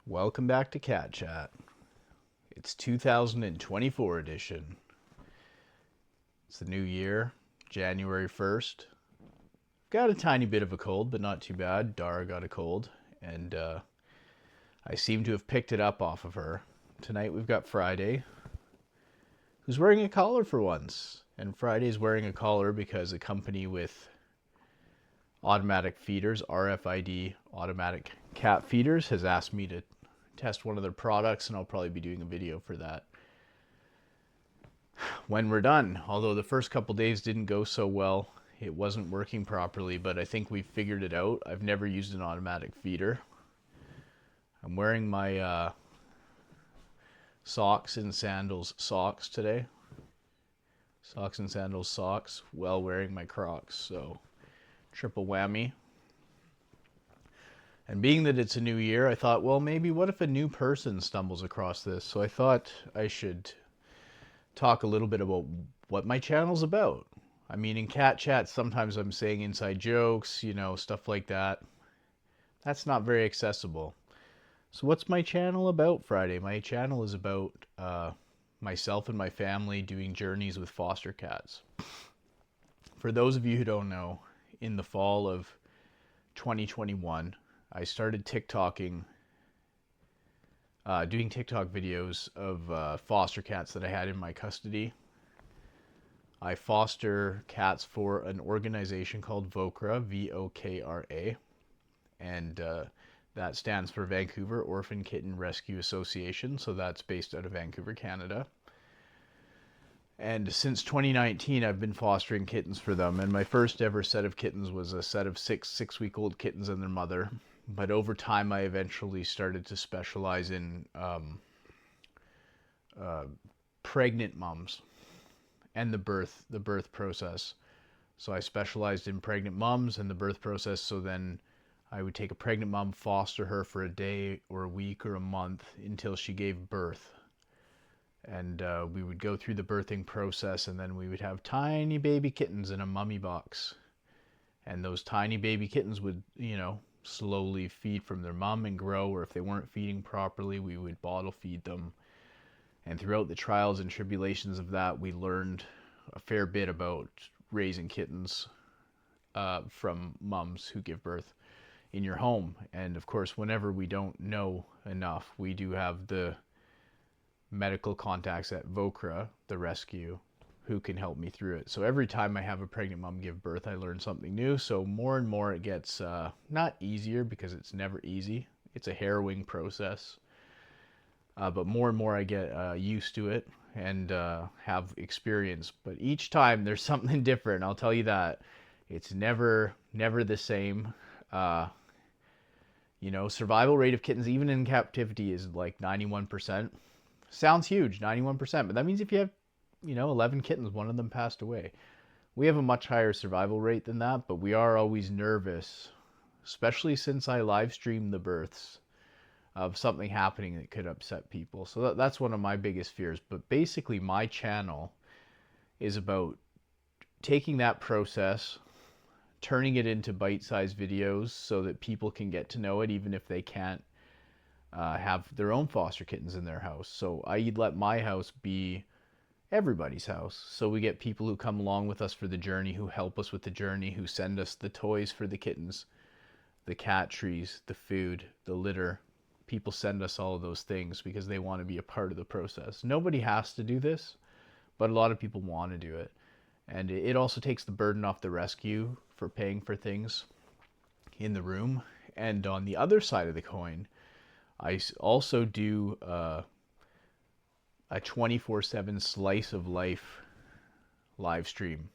Welcome back to Cat Chat. It's 2024 edition. It's the new year, January 1st. Got a tiny bit of a cold, but not too bad. Dara got a cold, and I seem to have picked it up off of her. Tonight we've got Friday, who's wearing a collar for once. And Friday's wearing a collar because a company with automatic feeders, RFID automatic cat feeders, has asked me to test one of their products, and I'll probably be doing a video for that when we're done. Although the first couple days didn't go so well, it wasn't working properly, but I think we figured it out. I've never used an automatic feeder. I'm wearing my socks and sandals socks today. Socks and sandals socks while wearing my Crocs, so triple whammy. And being that it's a new year, I thought, well, maybe what if a new person stumbles across this? So I thought I should talk a little bit about what my channel's about. I mean, in Cat Chat, sometimes I'm saying inside jokes, stuff like that. That's not very accessible. So what's my channel about, Friday? My channel is about myself and my family doing journeys with foster cats. For those of you who don't know, in the fall of 2021, I started TikToking, doing TikTok videos of foster cats that I had in my custody. I foster cats for an organization called VOKRA, VOKRA, and that stands for Vancouver Orphan Kitten Rescue Association, so that's based out of Vancouver, Canada. And since 2019, I've been fostering kittens for them, and my first ever set of kittens was a set of six-week-old kittens and their mother. But over time, I eventually started to specialize in pregnant moms and the birth process. So I specialized in pregnant moms and the birth process. So then I would take a pregnant mom, foster her for a day or a week or a month until she gave birth. And we would go through the birthing process, and then we would have tiny baby kittens in a mummy box. And those tiny baby kittens would, slowly feed from their mom and grow, or if they weren't feeding properly, we would bottle feed them. And throughout the trials and tribulations of that, we learned a fair bit about raising kittens from moms who give birth in your home. And of course, whenever we don't know enough, we do have the medical contacts at VOKRA, the rescue, who can help me through it. So every time I have a pregnant mom give birth, I learn something new. So more and more it gets not easier, because it's never easy. It's a harrowing process. But more and more I get used to it and have experience. But each time there's something different, I'll tell you that. It's never the same. Survival rate of kittens, even in captivity, is like 91%. Sounds huge, 91%, but that means if you have 11 kittens, one of them passed away. We have a much higher survival rate than that, but we are always nervous, especially since I live stream the births, of something happening that could upset people. So that's one of my biggest fears. But basically, my channel is about taking that process, turning it into bite-sized videos so that people can get to know it, even if they can't have their own foster kittens in their house. So I let my house be everybody's house. So we get people who come along with us for the journey, who help us with the journey, who send us the toys for the kittens, the cat trees, the food, the litter. People send us all of those things because they want to be a part of the process. Nobody has to do this, but a lot of people want to do it. And it also takes the burden off the rescue for paying for things in the room. And on the other side of the coin, I also do a 24/7 slice of life live stream.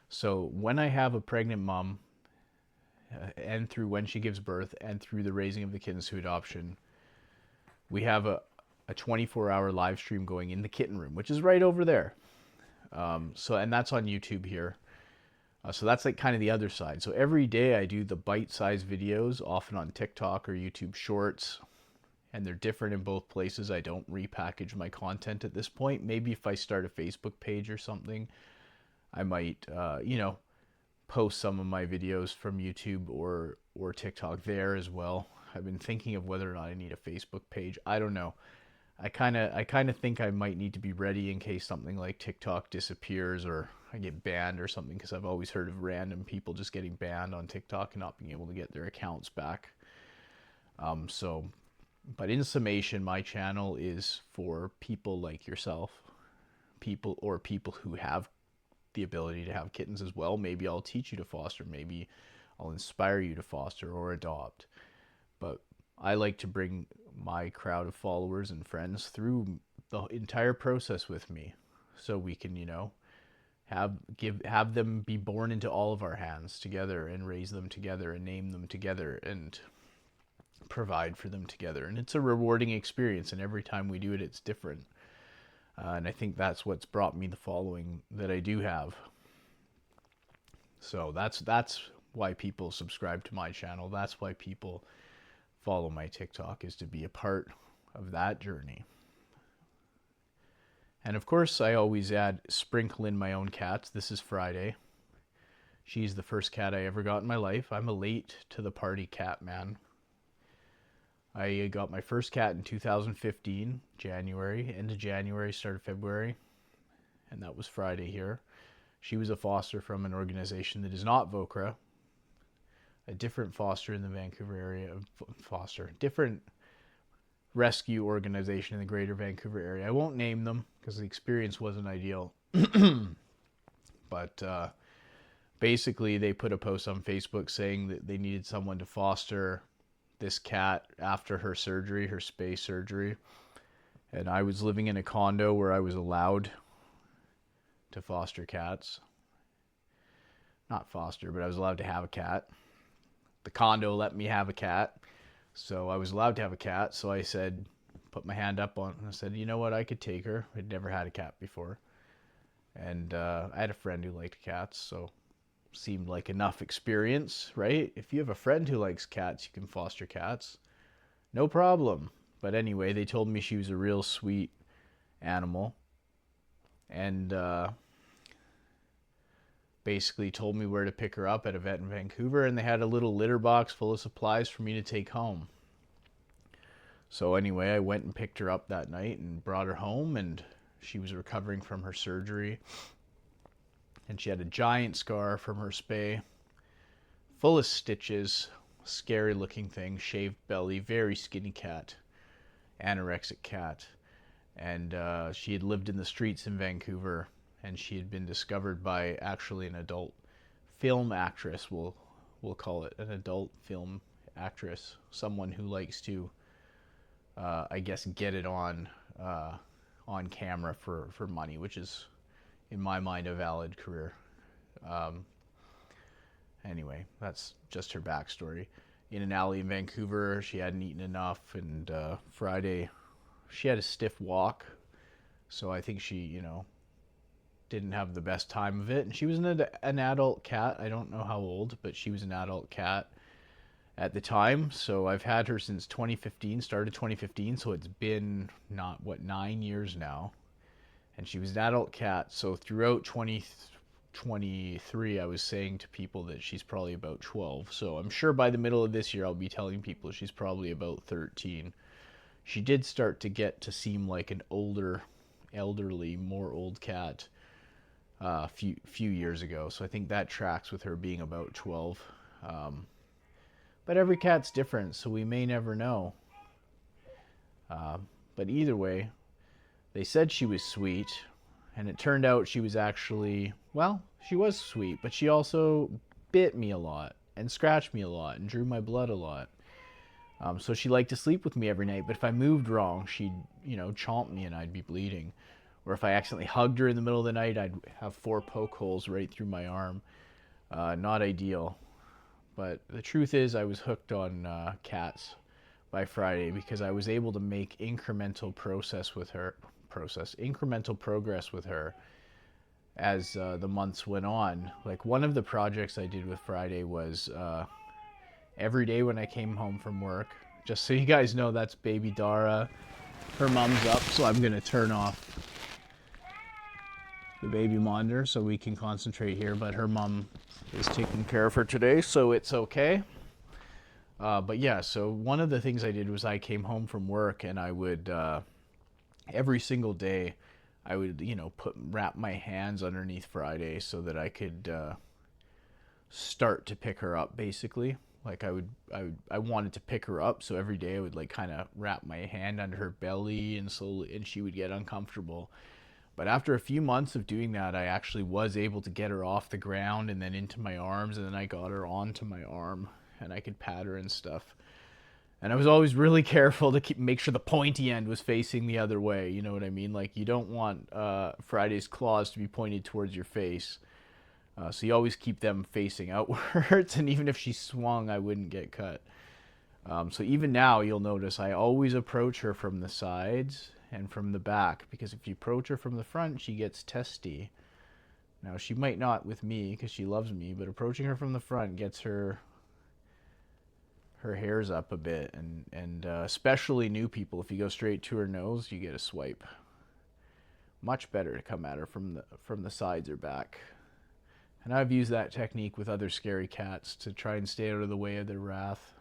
So when I have a pregnant mom, and through when she gives birth, and through the raising of the kittens to adoption, we have a 24-hour live stream going in the kitten room, which is right over there. And that's on YouTube here. So that's like kind of the other side. So every day I do the bite-sized videos, often on TikTok or YouTube Shorts. And they're different in both places. I don't repackage my content at this point. Maybe if I start a Facebook page or something, I might, post some of my videos from YouTube or TikTok there as well. I've been thinking of whether or not I need a Facebook page. I don't know. I kind of think I might need to be ready in case something like TikTok disappears or I get banned or something, because I've always heard of random people just getting banned on TikTok and not being able to get their accounts back. But in summation, my channel is for people like yourself, people who have the ability to have kittens as well. Maybe I'll teach you to foster, maybe I'll inspire you to foster or adopt. But I like to bring my crowd of followers and friends through the entire process with me, so we can, have them be born into all of our hands together, and raise them together, and name them together, and provide for them together. And it's a rewarding experience, and every time we do it, it's different. And I think that's what's brought me the following that I do have. So that's why people subscribe to my channel. That's why people follow my TikTok, is to be a part of that journey. And of course, I always sprinkle in my own cats. This is Friday. She's the first cat I ever got in my life. I'm a late to the party cat man. I got my first cat in 2015, January, end of January, start of February, and that was Friday here. She was a foster from an organization that is not VOKRA, a different foster in the Vancouver area, different rescue organization in the greater Vancouver area. I won't name them because the experience wasn't ideal. But basically they put a post on Facebook saying that they needed someone to foster this cat after her surgery, her spay surgery. And I was living in a condo where I was allowed to foster cats. Not foster, but I was allowed to have a cat. The condo let me have a cat, so I was allowed to have a cat. So I said, put my hand up on, and I said, you know what, I could take her. I'd never had a cat before, and I had a friend who liked cats, so seemed like enough experience, right? If you have a friend who likes cats, you can foster cats, no problem. But anyway, they told me she was a real sweet animal, and basically told me where to pick her up at a vet in Vancouver, and they had a little litter box full of supplies for me to take home. So anyway, I went and picked her up that night and brought her home, and she was recovering from her surgery, and she had a giant scar from her spay, full of stitches, scary looking thing, shaved belly, very skinny cat, anorexic cat. And she had lived in the streets in Vancouver, and she had been discovered by actually an adult film actress, we'll call it an adult film actress, someone who likes to, I guess, get it on camera for money, which is, in my mind, a valid career. Anyway, that's just her backstory. In an alley in Vancouver, she hadn't eaten enough, and Friday, she had a stiff walk, so I think she, didn't have the best time of it. And she was an adult cat. I don't know how old, but she was an adult cat at the time. So I've had her since 2015, started 2015. So it's been 9 years now. And she was an adult cat. So throughout 2023, I was saying to people that she's probably about 12. So I'm sure by the middle of this year, I'll be telling people she's probably about 13. She did start to get to seem like an elderly, more old cat a few years ago, so I think that tracks with her being about 12. But every cat's different, so we may never know. But either way, they said she was sweet, and it turned out she was actually, well, she was sweet, but she also bit me a lot and scratched me a lot and drew my blood a lot. So she liked to sleep with me every night, but if I moved wrong, she'd, chomp me and I'd be bleeding. Or if I accidentally hugged her in the middle of the night, I'd have 4 poke holes right through my arm. Not ideal. But the truth is, I was hooked on cats by Friday because I was able to make incremental progress with her as the months went on. Like, one of the projects I did with Friday was every day when I came home from work, just so you guys know, that's baby Dara. Her mom's up, so I'm going to turn off the baby monitor so we can concentrate here, but her mom is taking care of her today, so it's okay. But yeah, so one of the things I did was I came home from work and I would every single day I would, wrap my hands underneath Friday so that I could start to pick her up basically. Like I wanted to pick her up, so every day I would like kind of wrap my hand under her belly and slowly, and she would get uncomfortable. But after a few months of doing that, I actually was able to get her off the ground and then into my arms, and then I got her onto my arm and I could pat her and stuff. And I was always really careful to make sure the pointy end was facing the other way. You know what I mean? Like you don't want Friday's claws to be pointed towards your face. So you always keep them facing outwards, and even if she swung, I wouldn't get cut. So even now, you'll notice I always approach her from the sides and from the back, because if you approach her from the front, she gets testy. Now, she might not with me because she loves me, but approaching her from the front gets her hairs up a bit, and especially new people, if you go straight to her nose, you get a swipe. Much better to come at her from the sides or back. And I've used that technique with other scary cats to try and stay out of the way of their wrath.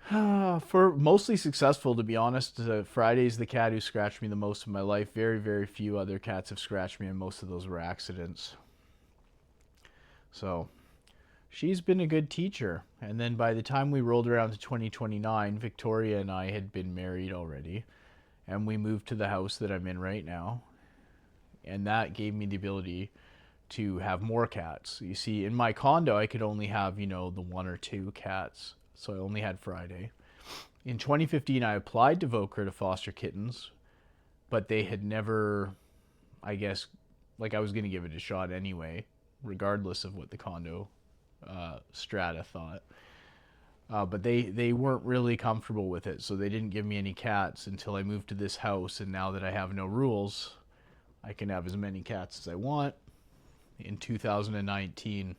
For mostly successful, to be honest. Friday's the cat who scratched me the most in my life. Very, very few other cats have scratched me, and most of those were accidents. So, she's been a good teacher. And then by the time we rolled around to 2029, Victoria and I had been married already. And we moved to the house that I'm in right now. And that gave me the ability to have more cats. You see, in my condo, I could only have, the one or two cats. So I only had Friday. In 2015, I applied to VOKRA to foster kittens, but they had never, I guess, like I was going to give it a shot anyway, regardless of what the condo strata thought. But they weren't really comfortable with it, so they didn't give me any cats until I moved to this house, and now that I have no rules, I can have as many cats as I want. In 2019,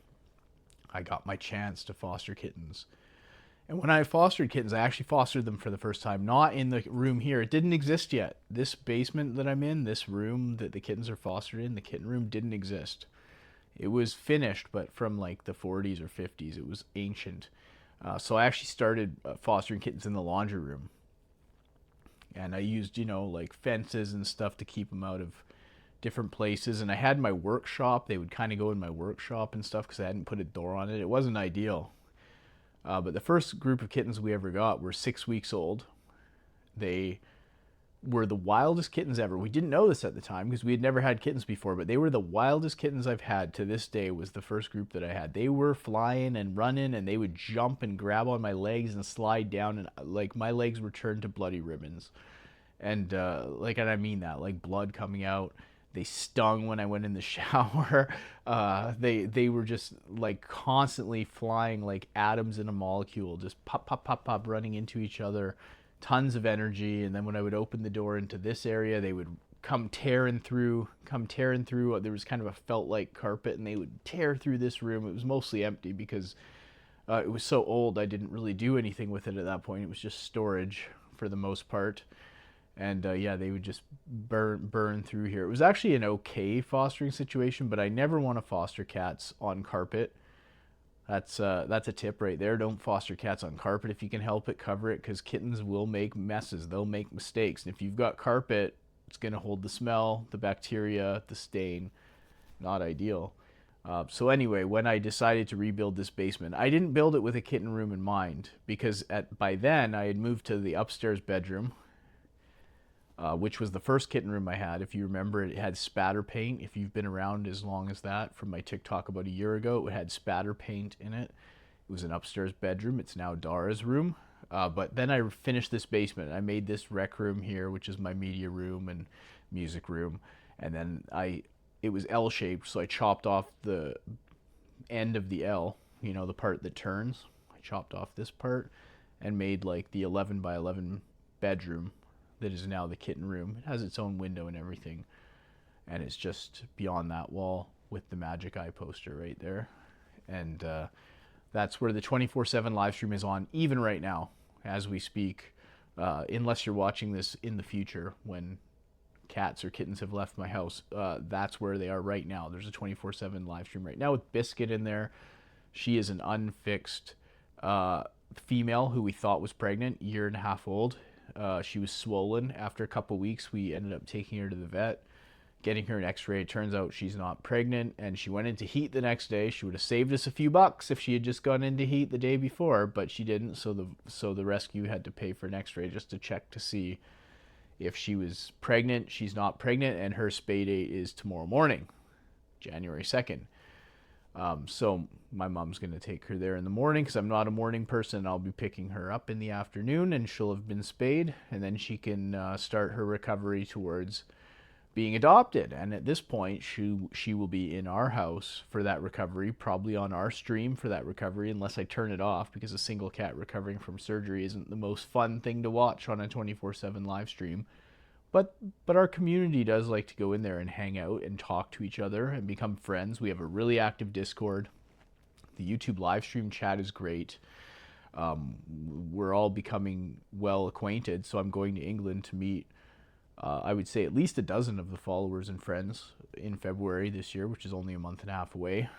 I got my chance to foster kittens. And when I fostered kittens, I actually fostered them for the first time, not in the room here. It didn't exist yet. This basement that I'm in, this room that the kittens are fostered in, the kitten room, didn't exist. It was finished, but from like the 40s or 50s. It was ancient. So I actually started fostering kittens in the laundry room. And I used, like fences and stuff to keep them out of different places. And I had my workshop. They would kind of go in my workshop and stuff because I hadn't put a door on it. It wasn't ideal. But the first group of kittens we ever got were 6 weeks old. They were the wildest kittens ever. We didn't know this at the time because we had never had kittens before, but they were the wildest kittens I've had to this day. Was the first group that I had. They were flying and running, and they would jump and grab on my legs and slide down, and like my legs were turned to bloody ribbons. And and I mean that, like blood coming out. They stung when I went in the shower. They were just like constantly flying like atoms in a molecule, just pop, pop, pop, pop, running into each other. Tons of energy. And then when I would open the door into this area, they would come tearing through. There was kind of a felt like carpet, and they would tear through this room. It was mostly empty because it was so old. I didn't really do anything with it at that point. It was just storage for the most part. And they would just burn through here. It was actually an okay fostering situation, but I never want to foster cats on carpet. That's a tip right there. Don't foster cats on carpet if you can help it. Cover it, because kittens will make messes. They'll make mistakes. And if you've got carpet, it's going to hold the smell, the bacteria, the stain. Not ideal. So anyway, when I decided to rebuild this basement, I didn't build it with a kitten room in mind, because by then I had moved to the upstairs bedroom, which was the first kitten room I had. If you remember, it had spatter paint. If you've been around as long as that from my TikTok about a year ago, it had spatter paint in it. It was an upstairs bedroom. It's now Dara's room. But then I finished this basement. I made this rec room here, which is my media room and music room. And then it was L-shaped, so I chopped off the end of the L, the part that turns. I chopped off this part and made like the 11 by 11 bedroom that is now the kitten room. It has its own window and everything, and it's just beyond that wall with the Magic Eye poster right there. And that's where the 24/7 live stream is on, even right now as we speak, unless you're watching this in the future when cats or kittens have left my house. That's where they are right now. There's a 24/7 live stream right now with Biscuit in there. She is an unfixed female who we thought was pregnant, year and a half old. She was swollen. After a couple weeks, we ended up taking her to the vet, getting her an x-ray. It turns out she's not pregnant, and she went into heat the next day. She would have saved us a few bucks if she had just gone into heat the day before, but she didn't, so the rescue had to pay for an x-ray just to check to see if she was pregnant. She's not pregnant, and her spay date is tomorrow morning, January 2nd. So my mom's going to take her there in the morning because I'm not a morning person. I'll be picking her up in the afternoon, and she'll have been spayed, and then she can start her recovery towards being adopted. And at this point, she will be in our house for that recovery, probably on our stream for that recovery, unless I turn it off, because a single cat recovering from surgery isn't the most fun thing to watch on a 24/7 live stream. But our community does like to go in there and hang out and talk to each other and become friends. We have a really active Discord. The YouTube live stream chat is great. We're all becoming well acquainted, so I'm going to England to meet I would say at least a dozen of the followers and friends in February this year, which is only a month and a half away.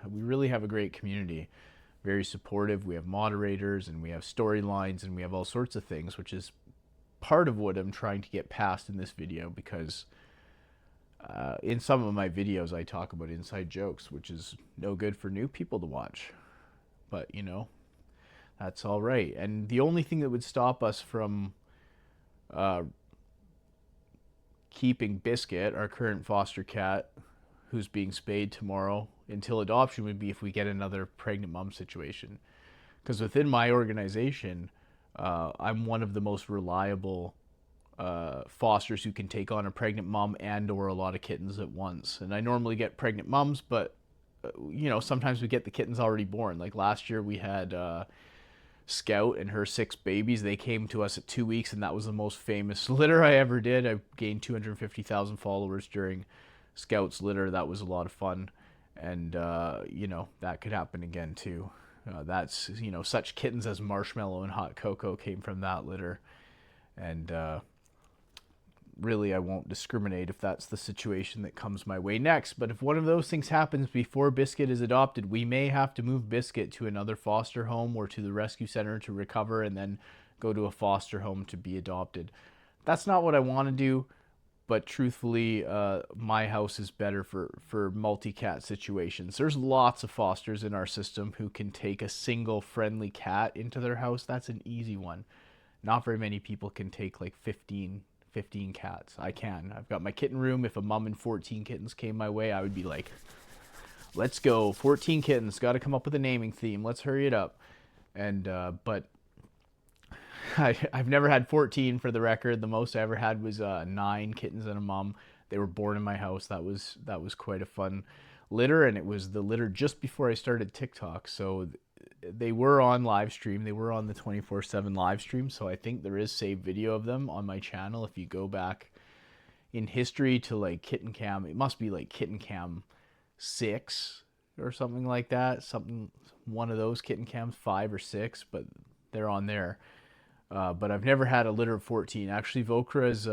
We really have a great community, very supportive. We have moderators, and we have storylines, and we have all sorts of things, which is part of what I'm trying to get past in this video, because in some of my videos I talk about inside jokes, which is no good for new people to watch. But, you know, that's all right. And the only thing that would stop us from keeping Biscuit, our current foster cat, who's being spayed tomorrow, until adoption would be if we get another pregnant mom situation. Because within my organization, I'm one of the most reliable fosters who can take on a pregnant mom and or a lot of kittens at once. And I normally get pregnant moms, but you know, sometimes we get the kittens already born. Like last year we had Scout and her 6 babies. They came to us at 2 weeks, and that was the most famous litter I ever did. I gained 250,000 followers during Scout's litter. That was a lot of fun, and you know, that could happen again too. That's, you know, such kittens as Marshmallow and Hot Cocoa came from that litter, and really I won't discriminate if that's the situation that comes my way next. But if one of those things happens before Biscuit is adopted, we may have to move Biscuit to another foster home or to the rescue center to recover, and then go to a foster home to be adopted. That's not what I want to do, but truthfully, my house is better for multi-cat situations. There's lots of fosters in our system who can take a single friendly cat into their house. That's an easy one. Not very many people can take like 15 cats. I can. I've got my kitten room. If a mom and 14 kittens came my way, I would be like, let's go. 14 kittens. Got to come up with a naming theme. Let's hurry it up. And but I've never had 14, for the record. The most I ever had was 9 kittens and a mom. They were born in my house. That was quite a fun litter, and it was the litter just before I started TikTok. So they were on live stream. They were on the 24/7 live stream. So I think there is saved video of them on my channel. If you go back in history to like Kitten Cam, it must be like Kitten Cam 6 or something like that. One of those Kitten Cams, 5 or 6, but they're on there. But I've never had a litter of 14. Actually, VOKRA's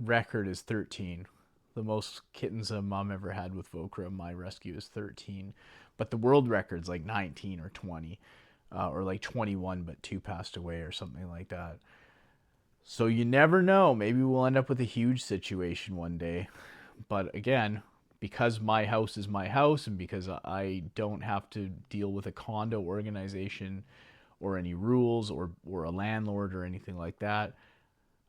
record is 13. The most kittens a mom ever had with VOKRA, my rescue, is 13. But the world record's like 19 or 20, or like 21, but 2 passed away or something like that. So you never know. Maybe we'll end up with a huge situation one day. But again, because my house is my house, and because I don't have to deal with a condo organization or any rules or a landlord or anything like that,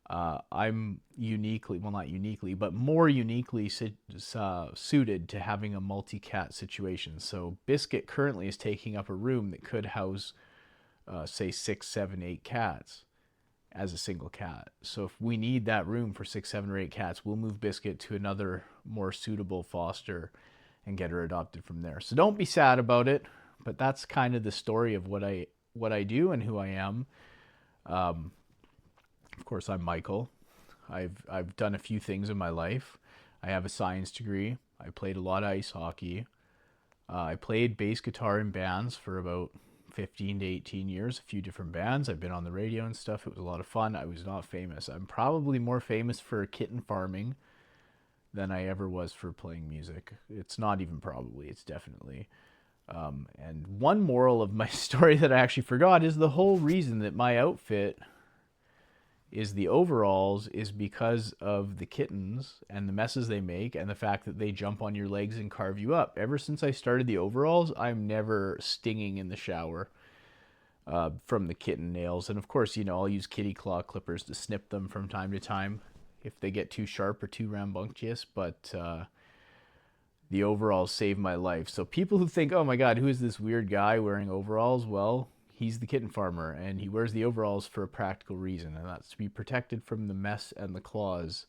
I'm uniquely, well, not uniquely, but more uniquely suited to having a multi-cat situation. So Biscuit currently is taking up a room that could house, say, 6, 7, 8 cats as a single cat. So if we need that room for 6, 7, or 8 cats, we'll move Biscuit to another more suitable foster and get her adopted from there. So don't be sad about it, but that's kind of the story of what I do and who I am. Of course, I'm Michael. I've done a few things in my life. I have a science degree. I played a lot of ice hockey. I played bass guitar in bands for about 15 to 18 years, a few different bands. I've been on the radio and stuff. It was a lot of fun. I was not famous. I'm probably more famous for kitten farming than I ever was for playing music. It's not even probably, it's definitely. And one moral of my story that I actually forgot is the whole reason that my outfit is the overalls is because of the kittens and the messes they make and the fact that they jump on your legs and carve you up. Ever since I started the overalls, I'm never stinging in the shower from the kitten nails. And of course, I'll use kitty claw clippers to snip them from time to time if they get too sharp or too rambunctious. But the overalls save my life. So people who think, oh my God, who is this weird guy wearing overalls? Well, he's the kitten farmer, and he wears the overalls for a practical reason, and that's to be protected from the mess and the claws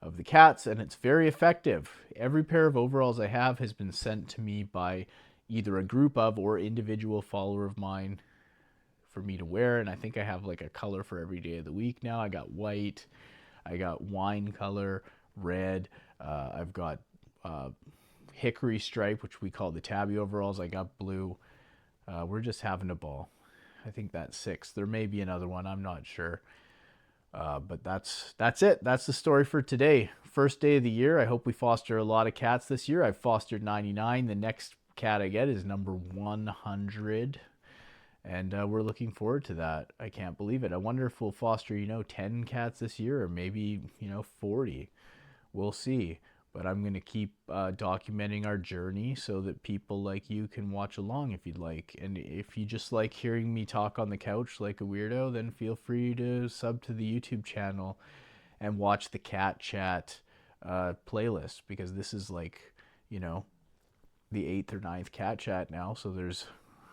of the cats, and it's very effective. Every pair of overalls I have has been sent to me by either a group of or individual follower of mine for me to wear, and I think I have like a color for every day of the week now. I got white, I got wine color, red, I've got hickory stripe, which we call the tabby overalls. I got blue. We're just having a ball. I think that's 6. There may be another one. I'm not sure. But that's it. That's the story for today. First day of the year. I hope we foster a lot of cats this year. I've fostered 99. The next cat I get is number 100. And we're looking forward to that. I can't believe it. I wonder if we'll foster, 10 cats this year or maybe, 40. We'll see. But I'm going to keep documenting our journey so that people like you can watch along if you'd like. And if you just like hearing me talk on the couch like a weirdo, then feel free to sub to the YouTube channel and watch the Cat Chat playlist, because this is like, the 8th or 9th Cat Chat now. So there's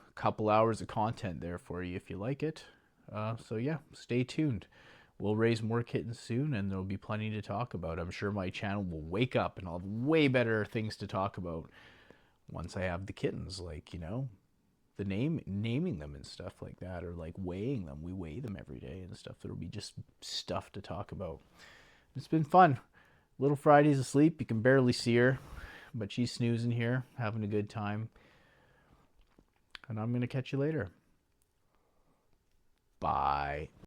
a couple hours of content there for you if you like it. So yeah, stay tuned. We'll raise more kittens soon, and there'll be plenty to talk about. I'm sure my channel will wake up and I'll have way better things to talk about once I have the kittens, like, the naming them and stuff like that, or like weighing them. We weigh them every day and stuff. There'll be just stuff to talk about. It's been fun. Little Friday's asleep. You can barely see her, but she's snoozing here, having a good time. And I'm going to catch you later. Bye.